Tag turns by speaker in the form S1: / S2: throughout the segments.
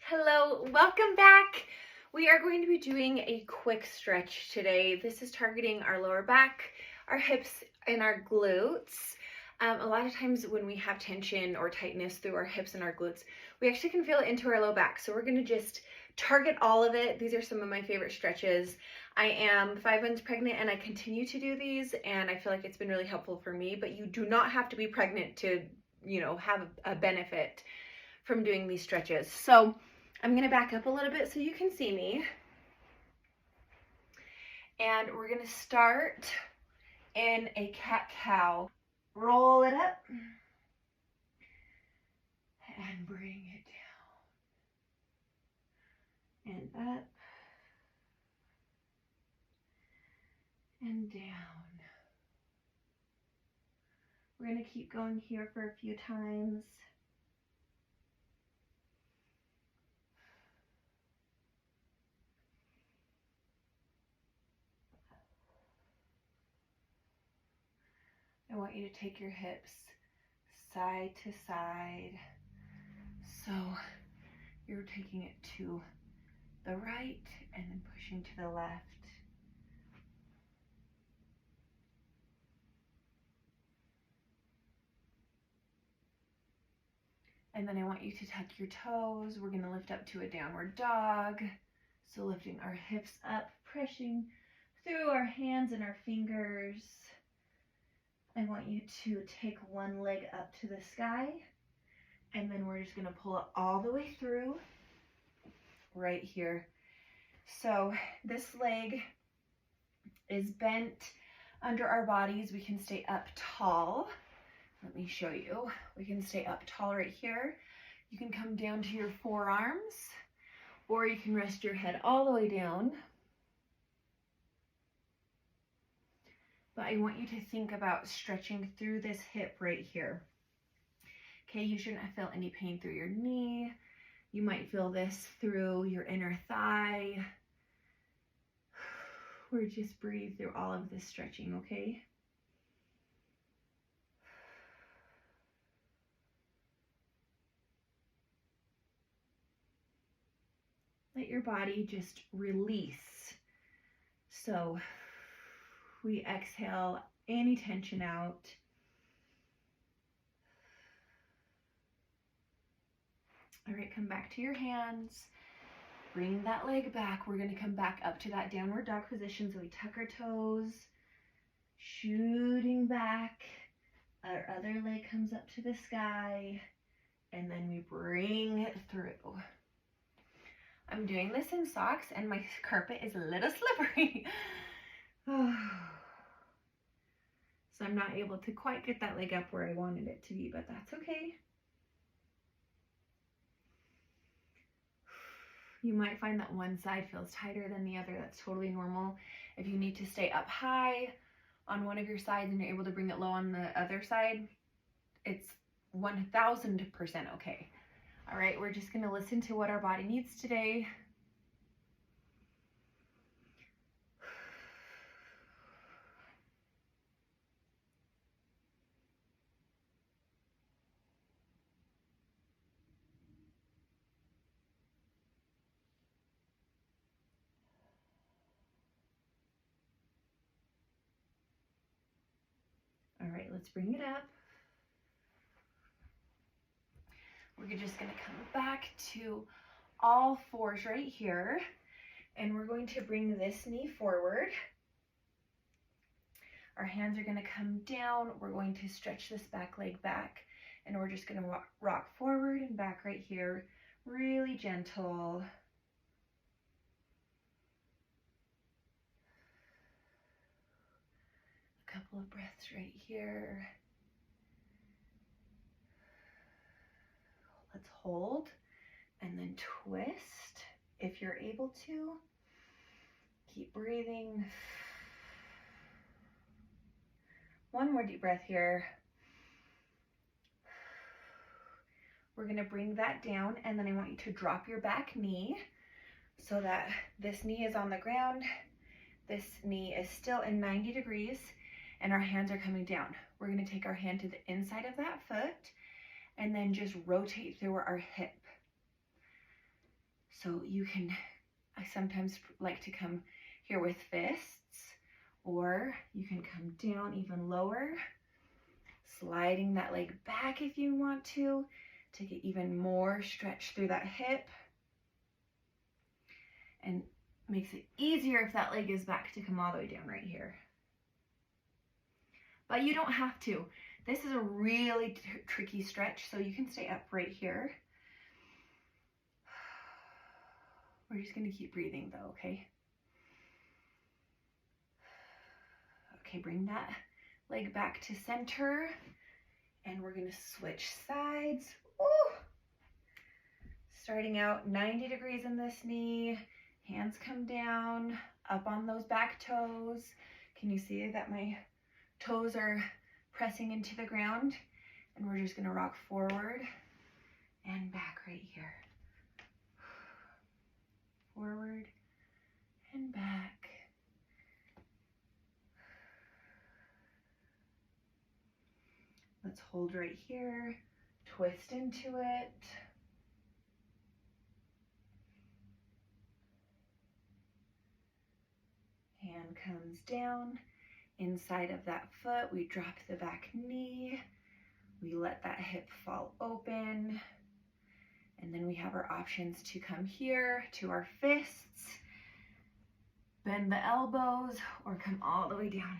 S1: Hello, welcome back. We are going to be doing a quick stretch today. This is targeting our lower back, our hips, and our glutes. A lot of times when we have tension or tightness through our hips and our glutes, we actually can feel it into our low back. So we're going to just target all of it. These are some of my favorite stretches. I am 5 months pregnant and I continue to do these, and I feel like it's been really helpful for me, but you do not have to be pregnant to, have a benefit from doing these stretches. So I'm going to back up a little bit so you can see me. And we're going to start in a cat-cow. Roll it up and bring it down. And up and down. We're going to keep going here for a few times. I want you to take your hips side to side. So you're taking it to the right and then pushing to the left. And then I want you to tuck your toes. We're going to lift up to a downward dog. So lifting our hips up, pressing through our hands and our fingers. I want you to take one leg up to the sky, and then we're just going to pull it all the way through right here. So this leg is bent under our bodies. We can stay up tall. Let me show you. We can stay up tall right here. You can come down to your forearms, or you can rest your head all the way down. But I want you to think about stretching through this hip right here. Okay, you shouldn't feel any pain through your knee. You might feel this through your inner thigh. Or just breathe through all of this stretching, okay? Let your body just release. So we exhale any tension out. All right, come back to your hands. Bring that leg back. We're going to come back up to that downward dog position. So we tuck our toes, shooting back. Our other leg comes up to the sky, and then we bring it through. I'm doing this in socks, and my carpet is a little slippery. So I'm not able to quite get that leg up where I wanted it to be, but that's okay. You might find that one side feels tighter than the other. That's totally normal. If you need to stay up high on one of your sides and you're able to bring it low on the other side, it's 1000% okay. All right, we're just gonna listen to what our body needs today. All right, let's bring it up. We're just gonna come back to all fours right here, and we're going to bring this knee forward. Our hands are gonna come down. We're going to stretch this back leg back, and we're just gonna rock forward and back right here, really gentle. A couple of breaths right here. Let's hold and then twist if you're able to. Keep breathing. One more deep breath here. We're going to bring that down, and then I want you to drop your back knee so that this knee is on the ground. This knee is still in 90 degrees, and our hands are coming down. We're going to take our hand to the inside of that foot and then just rotate through our hip. So you can, I sometimes like to come here with fists, or you can come down even lower, sliding that leg back if you want to get even more stretch through that hip. And makes it easier if that leg is back to come all the way down right here. But you don't have to. This is a really tricky stretch, so you can stay up right here. We're just gonna keep breathing though, okay? Okay, bring that leg back to center, and we're gonna switch sides. Ooh. Starting out 90 degrees in this knee, hands come down, up on those back toes. Can you see that my toes are pressing into the ground? And we're just gonna rock forward and back right here. Forward and back. Let's hold right here, twist into it. Hand comes down. Inside of that foot, we drop the back knee. We let that hip fall open. And then we have our options to come here to our fists, bend the elbows, or come all the way down.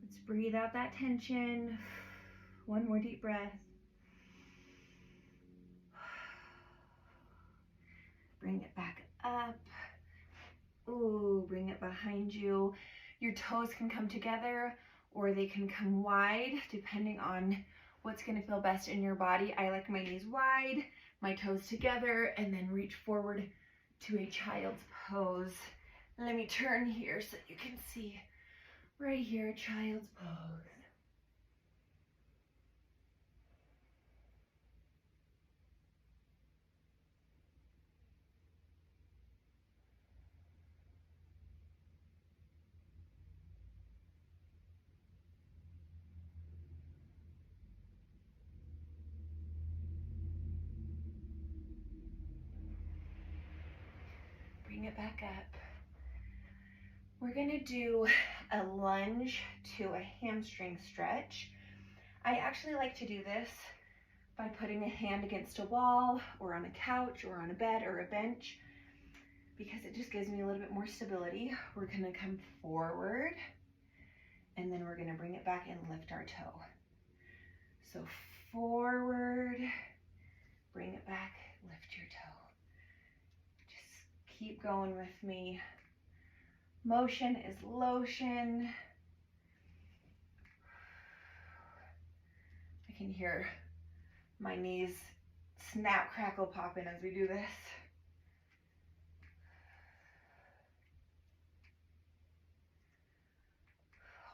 S1: Let's breathe out that tension. One more deep breath. Bring it back up. Ooh, bring it behind you. Your toes can come together or they can come wide depending on what's gonna feel best in your body. I like my knees wide, my toes together, and then reach forward to a child's pose. Let me turn here so you can see right here, child's pose. Bring it back up. We're gonna do a lunge to a hamstring stretch. I actually like to do this by putting a hand against a wall or on a couch or on a bed or a bench, because it just gives me a little bit more stability. We're gonna come forward and then we're gonna bring it back and lift our toe. So forward, bring it back, lift your toe. Just keep going with me. Motion is lotion. I can hear my knees snap, crackle, pop in as we do this.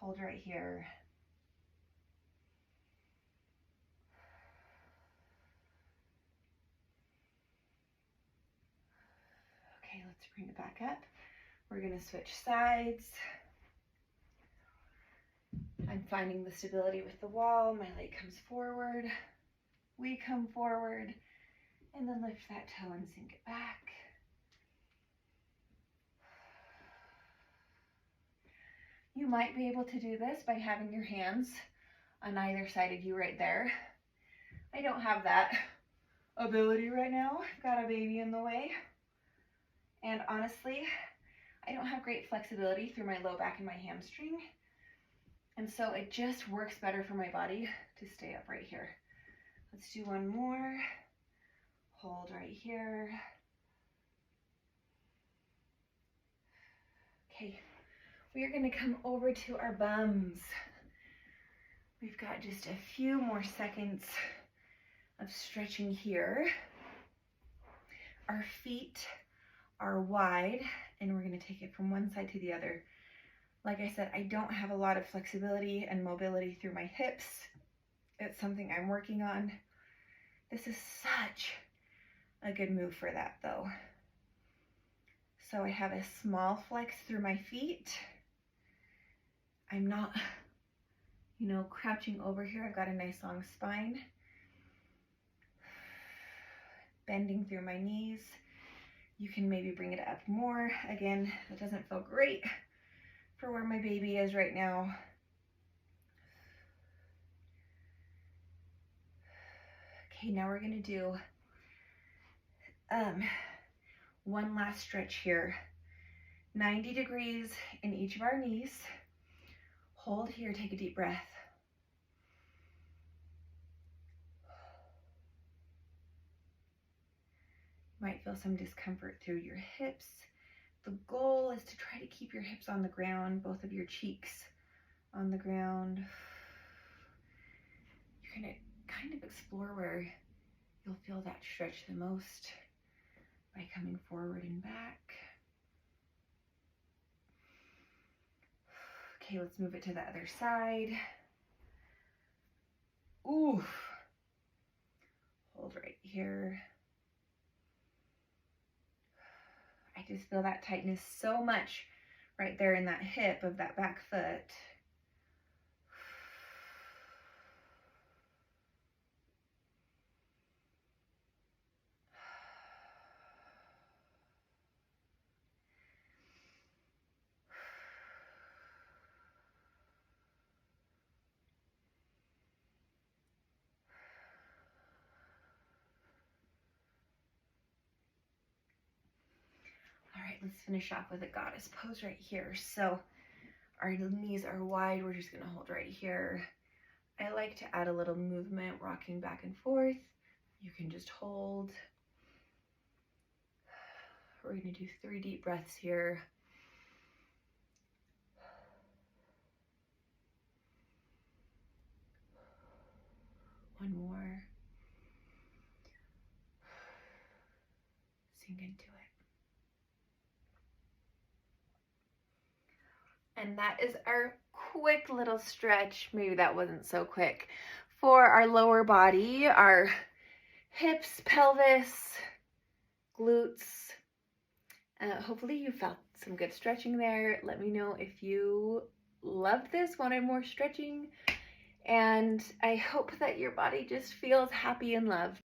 S1: Hold right here. Okay, let's bring it back up. We're gonna switch sides. I'm finding the stability with the wall. My leg comes forward. We come forward and then lift that toe and sink it back. You might be able to do this by having your hands on either side of you right there. I don't have that ability right now. I've got a baby in the way. And honestly, I don't have great flexibility through my low back and my hamstring. And so it just works better for my body to stay up right here. Let's do one more. Hold right here. Okay, we are gonna come over to our bums. We've got just a few more seconds of stretching here. Our feet are wide and we're gonna take it from one side to the other. Like I said, I don't have a lot of flexibility and mobility through my hips. It's something I'm working on. This is such a good move for that though. So I have a small flex through my feet. I'm not, crouching over here. I've got a nice long spine. Bending through my knees. You can maybe bring it up more. Again, it doesn't feel great for where my baby is right now. Okay, now we're gonna do one last stretch here. 90 degrees in each of our knees. Hold here, take a deep breath. You might feel some discomfort through your hips. The goal is to try to keep your hips on the ground, both of your cheeks on the ground. You're gonna kind of explore where you'll feel that stretch the most by coming forward and back. Okay, let's move it to the other side. Ooh. Hold right here. I just feel that tightness so much right there in that hip of that back foot. All right, let's finish off with a goddess pose right here. So our knees are wide. We're just gonna hold right here. I like to add a little movement, rocking back and forth. You can just hold. We're gonna do 3 deep breaths here. One more. Sink into it. And that is our quick little stretch. Maybe that wasn't so quick. For our lower body, our hips, pelvis, glutes. Hopefully you felt some good stretching there. Let me know if you loved this, wanted more stretching. And I hope that your body just feels happy and loved.